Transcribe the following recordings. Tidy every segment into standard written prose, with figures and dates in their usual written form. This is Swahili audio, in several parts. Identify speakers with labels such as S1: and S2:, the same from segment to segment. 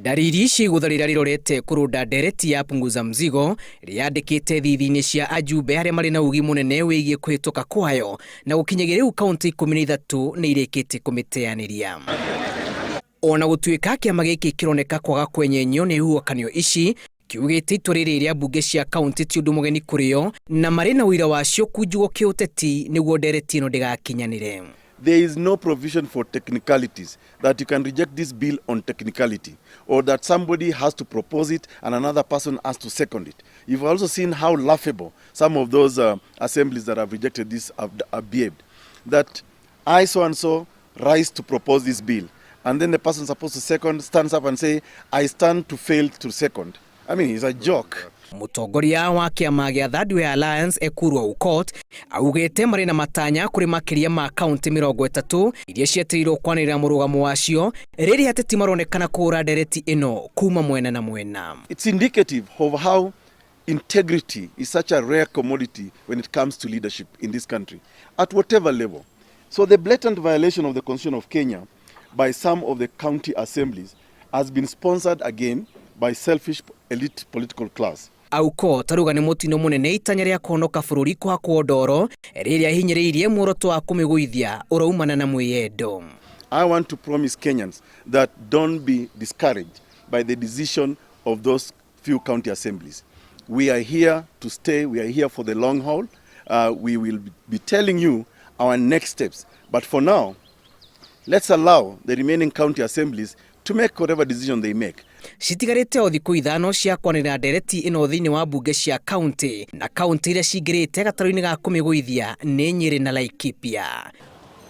S1: Dariri ici gutharira rirorete kurunda ndereti ya punguza mzigo riandikite thithini cia ajumbe aria mari na ugi munene wigie kuhituka kwayo na gukinyagira riu kaunti 13 ni irikite kumiteaniria. Ona gutuika kiama giki kironeka kwaga kwenyenyio ni huokanio ici kiugite itua riri ria mbunge cia kaunti ti undu mugeni kurio na mari na wira wacio kunjugo kiuteti niguo ndereti ino ndigakinyanire.
S2: There is no provision for technicalities, that you can reject this bill on technicality, or that somebody has to propose it and another person has to second it. You've also seen how laughable some of those assemblies that have rejected this have behaved. That I so-and-so rise to propose this bill, and then the person supposed to second stands up and say, I stand to fail to second. I mean, it's a joke.
S1: Mutongoria wa kiama gia Third Way Alliance Ekuru Aukot augite mari na matanya kuri makiria ma kaunti 30 iria cieteirwo kwanirira murugamo wacio riri ateti maronekana kuura ndereti ino kuma mwena na mwena.
S2: It's indicative of how integrity is such a rare commodity when it comes to leadership in this country at whatever level. So the blatant violation of the Constitution of Kenya by some of the county assemblies has been sponsored again by selfish elite political class.
S1: Aukot aruga ni mutino munene itanya ria kuhonoka bururi kwa kwondoro riria hinyiriirie muoroto wa kumiguithia uraumana na mwiyendo.
S2: I want to promise Kenyans that don't be discouraged by the decision of those few county assemblies. We are here to stay. We are here for the long haul. We will be telling you our next steps. But for now, let's allow the remaining county assemblies to make whatever decision they make.
S1: Citigarite o thiku ithano cia kwanirira ndereti ino thiini wa mbunge cia kaunti na kaunti iria cingirite gataru-ini ga kumiguithia ni Nyeri na Laikipia.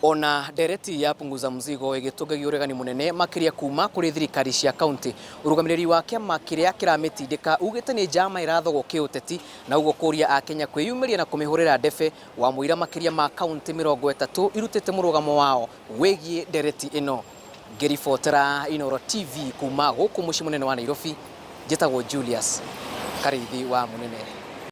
S1: Ona ndereti ya punguza mzigo igitungagio uregani munene makiria kuma kuri thirikari cia kaunti. Urugamiriri wa kiama kiria kiramitindika ugite ni njama irathogo kiuteti na ugo kuria a Kenya kwiyumiria na kumihurira ndefe wa muira makiria ma kaunti 30 irutite murugamo wao wegie ndereti ino. Gerifotera Inoro TV kuma guku muci munene wa Nairobi, njitagwo Julius Karithi wa Munene.